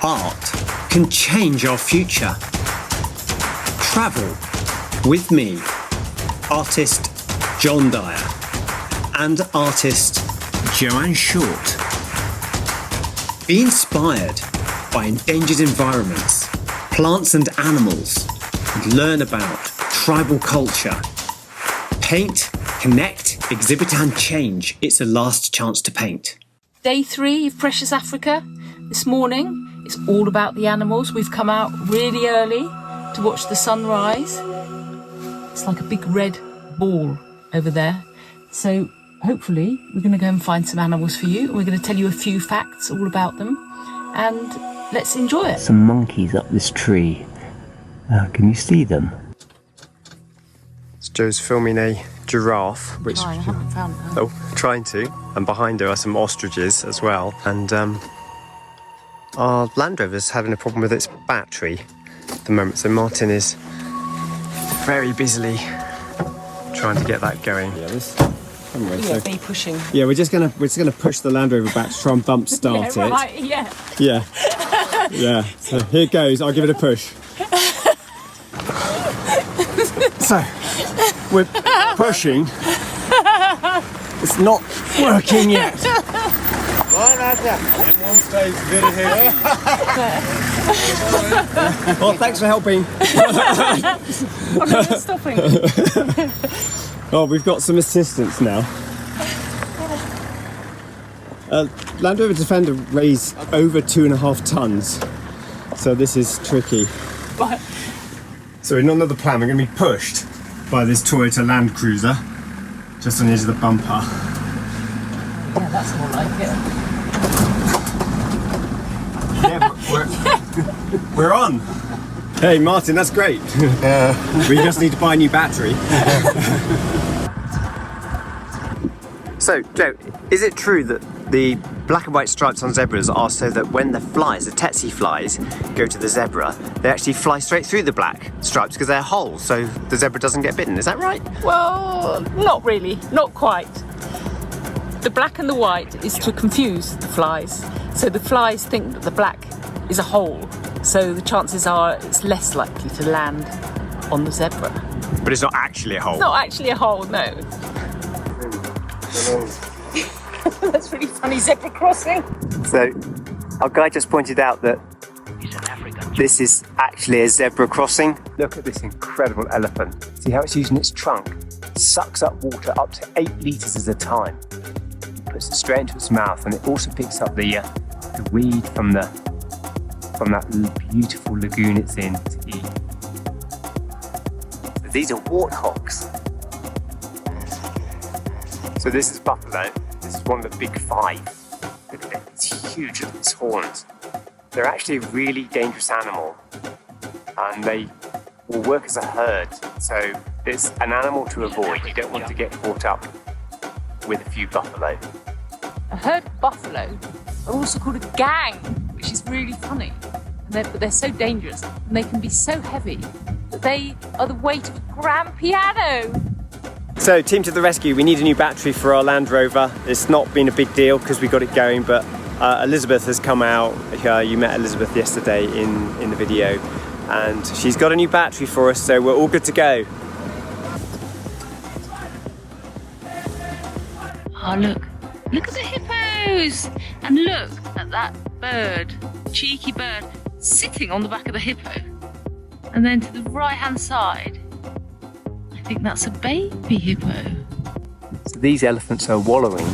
art can change our future. Travel with me, artist John Dyer and artist Joanne Short. Be inspired by endangered environments, plants and animals, and learn about tribal culture. Paint, connect, exhibit and change. It's a last chance to paint. Day 3 of Precious Africa. This morning, it's all about the animals. We've come out really early to watch the sunrise. It's like a big red ball over there. So hopefully we're going to go and find some animals for you. We're going to tell you a few facts all about them. And let's enjoy it. Some monkeys up this tree. Can you see them? So Joe's filming a giraffe, which I haven't found her. trying to, and behind her are some ostriches as well. And our Land Rover's having a problem with its battery at the moment, so Martin is very busily trying to get that going. Me pushing. Yeah, we're just gonna push the Land Rover back to try and bump start Yeah, right, yeah. Yeah. Yeah. So here it goes. I'll give it a push. So we're pushing. It's not working yet. One stays very heavy. Well, thanks for helping. I'm not stopping. Oh, we've got some assistance now. Land Rover Defender weighs over 2.5 tons, so this is tricky. But So in another plan, we're going to be pushed by this Toyota Land Cruiser, just on the edge of the bumper. yeah, that's more like it. Yeah, but we're on. Hey Martin, that's great. We just need to buy a new battery. So, Joe, is it true that the black and white stripes on zebras are so that when the flies, the tsetse flies, go to the zebra, they actually fly straight through the black stripes because they're holes, so the zebra doesn't get bitten? Is that right? Well, not really, not quite. The black and the white is to confuse the flies. So the flies think that the black is a hole, so the chances are it's less likely to land on the zebra. But it's not actually a hole. It's not actually a hole, no. That's really funny, zebra crossing. So, our guy just pointed out that this is actually a zebra crossing. Look at this incredible elephant. See how it's using its trunk? It sucks up water up to 8 litres at a time. It puts it straight into its mouth, and it also picks up the weed from that beautiful lagoon it's in to eat. These are warthogs. So this is buffalo. This is one of the big 5. Look at it, it's huge with its horns. They're actually a really dangerous animal, and they will work as a herd. So it's an animal to avoid. You don't want to get caught up with a few buffalo. A herd of buffalo are also called a gang, which is really funny. But they're so dangerous, and they can be so heavy that they are the weight of a grand piano. So, team to the rescue, we need a new battery for our Land Rover. It's not been a big deal because we got it going, but Elizabeth has come out. You met Elizabeth yesterday in the video, and she's got a new battery for us, so we're all good to go. Oh, look at the hippos, and look at that bird, cheeky bird, sitting on the back of the hippo. And then to the right hand side, I think that's a baby hippo. So these elephants are wallowing,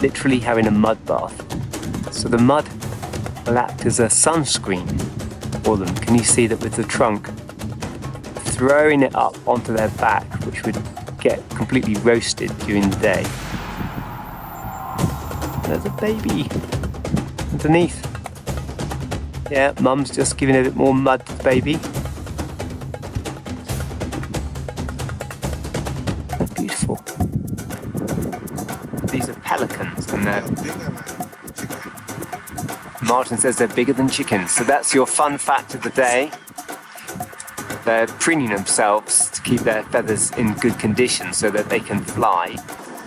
literally having a mud bath. So the mud will act as a sunscreen for them. Can you see that with the trunk? Throwing it up onto their back, which would get completely roasted during the day. There's a baby underneath. Yeah, mum's just giving a bit more mud to the baby. Beautiful. These are pelicans, and Martin says they're bigger than chickens. So that's your fun fact of the day. They're preening themselves to keep their feathers in good condition so that they can fly.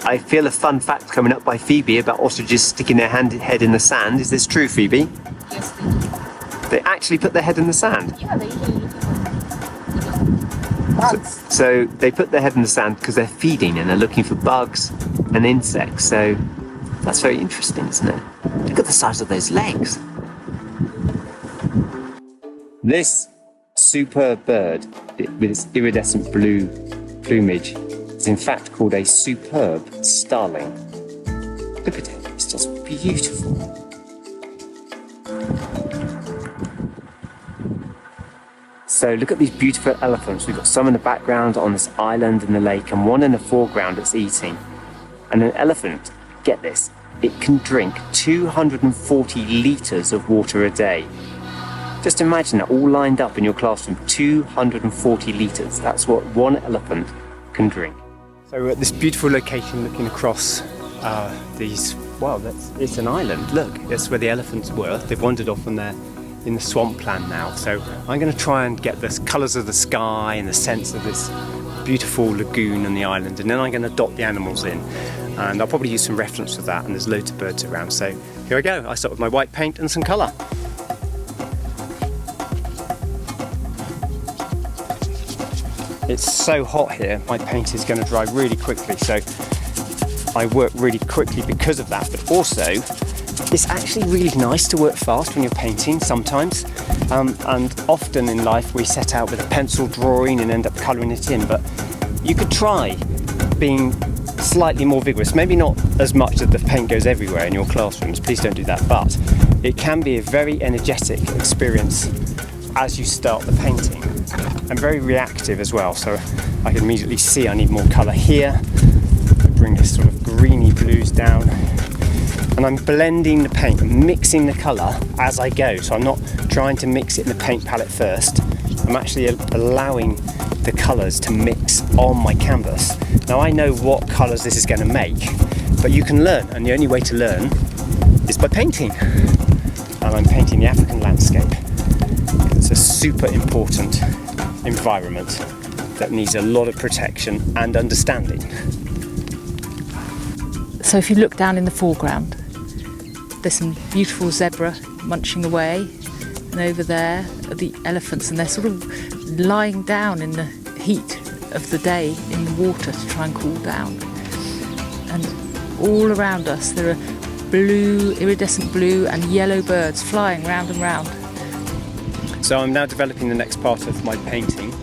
I feel a fun fact coming up by Phoebe about ostriches sticking their head in the sand. Is this true, Phoebe? Yes. They actually put their head in the sand. Yeah, they do. So they put their head in the sand because they're feeding and they're looking for bugs and insects. So that's very interesting, isn't it? Look at the size of those legs. This superb bird with its iridescent blue plumage is in fact called a superb starling. Look at it, it's just beautiful. So look at these beautiful elephants. We've got some in the background on this island in the lake and one in the foreground that's eating. And an elephant, get this, it can drink 240 litres of water a day. Just imagine that all lined up in your classroom, 240 litres. That's what one elephant can drink. So we're at this beautiful location looking across it's an island. Look, that's where the elephants were. They've wandered off and they're in the swampland now. So I'm going to try and get the colours of the sky and the sense of this beautiful lagoon on the island, and then I'm going to dot the animals in. And I'll probably use some reference of that, and there's loads of birds around. So here I go. I start with my white paint and some colour. It's so hot here, my paint is going to dry really quickly, so I work really quickly because of that. But also, it's actually really nice to work fast when you're painting sometimes. And often in life we set out with a pencil drawing and end up colouring it in, but you could try being slightly more vigorous. Maybe not as much that the paint goes everywhere in your classrooms, please don't do that, but it can be a very energetic experience as you start the painting, and very reactive as well. So I can immediately see I need more colour here. I bring this sort of greeny blues down, and I'm blending the paint, mixing the colour as I go. So I'm not trying to mix it in the paint palette first. I'm actually allowing the colours to mix on my canvas. Now I know what colours this is going to make, but you can learn, and the only way to learn is by painting. And I'm painting the African landscape. It's a super important environment that needs a lot of protection and understanding. So if you look down in the foreground, there's some beautiful zebra munching away, and over there are the elephants, and they're sort of lying down in the heat of the day in the water to try and cool down. And all around us there are blue, iridescent blue and yellow birds flying round and round. So I'm now developing the next part of my painting,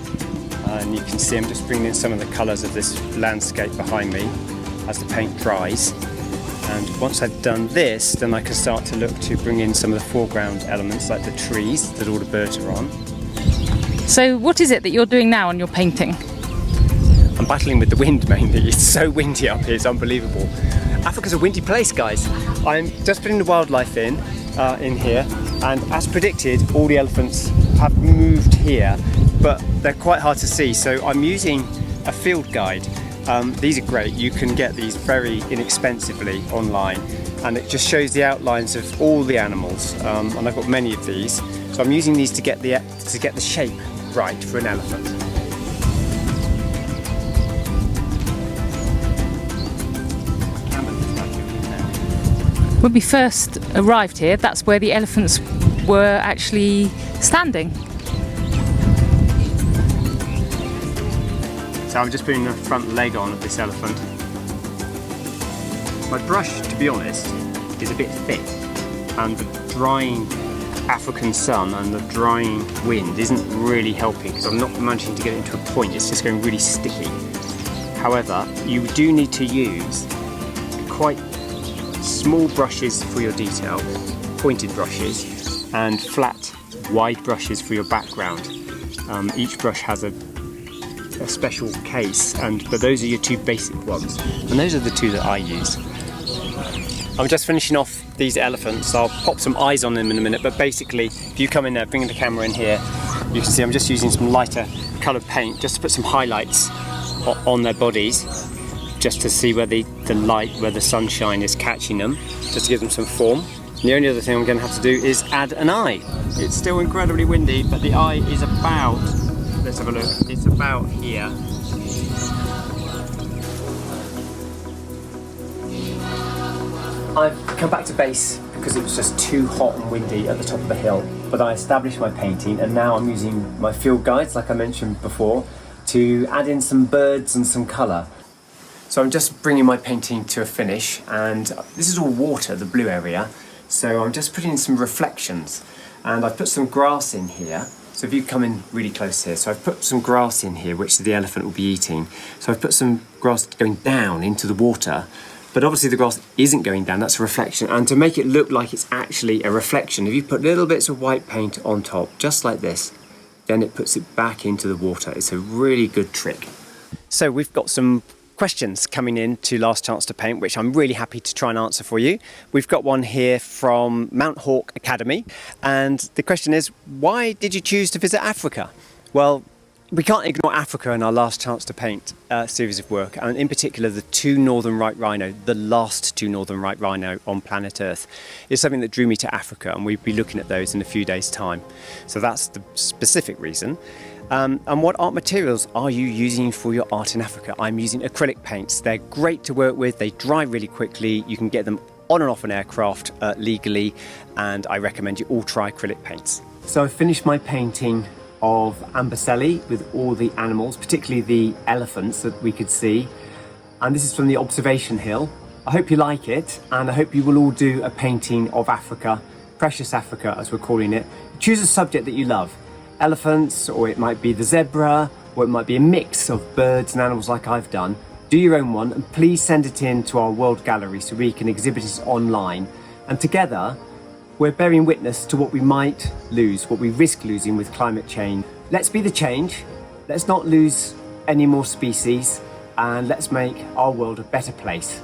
and you can see I'm just bringing in some of the colours of this landscape behind me as the paint dries. And once I've done this, then I can start to look to bring in some of the foreground elements like the trees that all the birds are on. So what is it that you're doing now on your painting? I'm battling with the wind mainly. It's so windy up here, it's unbelievable. Africa's a windy place, guys. I'm just putting the wildlife in here, and as predicted, all the elephants have moved here, but they're quite hard to see, so I'm using a field guide. These are great, you can get these very inexpensively online, and it just shows the outlines of all the animals, and I've got many of these, so I'm using these to get the shape right for an elephant. When we first arrived here, that's where the elephants were actually standing. So I'm just putting the front leg on of this elephant. My brush, to be honest, is a bit thick, and the drying African sun and the drying wind isn't really helping because I'm not managing to get it into a point, it's just going really sticky. However, you do need to use quite small brushes for your detail, pointed brushes, and flat, wide brushes for your background. Each brush has a special case, but those are your two basic ones, and those are the two that I use. I'm just finishing off these elephants. I'll pop some eyes on them in a minute, but basically, if you come in there, bring the camera in here, you can see I'm just using some lighter coloured paint just to put some highlights on their bodies, just to see where the light, where the sunshine is catching them, just to give them some form. And the only other thing I'm going to have to do is add an eye. It's still incredibly windy, but the eye is about, let's have a look, it's about here. I've come back to base because it was just too hot and windy at the top of the hill. But I established my painting, and now I'm using my field guides, like I mentioned before, to add in some birds and some colour. So I'm just bringing my painting to a finish, and this is all water, the blue area, so I'm just putting in some reflections, and I've put some grass in here. So if you come in really close here, so I've put some grass in here which the elephant will be eating. So I've put some grass going down into the water, but obviously the grass isn't going down, that's a reflection. And to make it look like it's actually a reflection, if you put little bits of white paint on top, just like this, then it puts it back into the water. It's a really good trick. So we've got some questions coming in to Last Chance to Paint, which I'm really happy to try and answer for you. We've got one here from Mount Hawk Academy, and the question is, why did you choose to visit Africa? Well, we can't ignore Africa in our Last Chance to Paint series of work, and in particular the two northern right rhino, the last two northern right rhino on planet Earth, is something that drew me to Africa, and we'll be looking at those in a few days' time. So that's the specific reason. And what art materials are you using for your art in Africa? I'm using acrylic paints. They're great to work with, they dry really quickly, you can get them on and off an aircraft legally, and I recommend you all try acrylic paints. So I've finished my painting of Amboseli with all the animals, particularly the elephants that we could see. And this is from the observation hill. I hope you like it, and I hope you will all do a painting of Africa, Precious Africa as we're calling it. Choose a subject that you love. Elephants, or it might be the zebra, or it might be a mix of birds and animals like I've done. Do your own one, and please send it in to our World Gallery so we can exhibit it online. And together, we're bearing witness to what we might lose, what we risk losing with climate change. Let's be the change. Let's not lose any more species, and let's make our world a better place.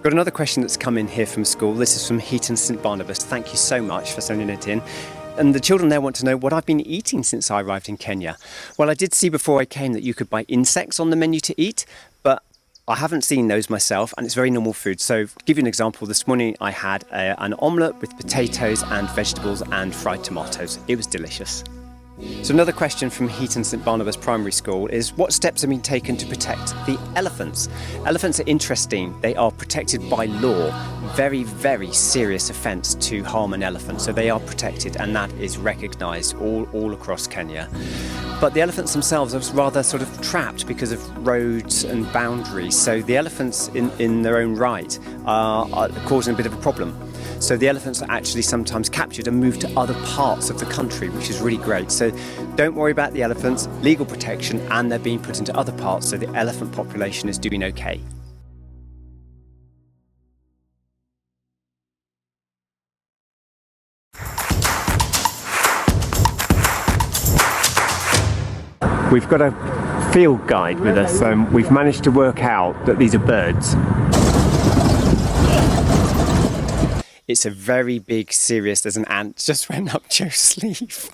Got another question that's come in here from school. This is from Heaton St Barnabas. Thank you so much for sending it in. And the children there want to know what I've been eating since I arrived in Kenya. Well, I did see before I came that you could buy insects on the menu to eat, but I haven't seen those myself, and it's very normal food. So to give you an example, this morning I had an omelette with potatoes and vegetables and fried tomatoes. It was delicious. So another question from Heaton St Barnabas Primary School is, what steps have been taken to protect the elephants? Elephants are interesting. They are protected by law. Very, very serious offence to harm an elephant. So they are protected, and that is recognised all across Kenya. But the elephants themselves are rather sort of trapped because of roads and boundaries. So the elephants in their own right are causing a bit of a problem. So the elephants are actually sometimes captured and moved to other parts of the country, which is really great. So don't worry about the elephants, legal protection, and they're being put into other parts, so the elephant population is doing okay. We've got a field guide with us, and we've managed to work out that these are birds. It's a very big, serious, there's an ant just went up Joe's sleeve.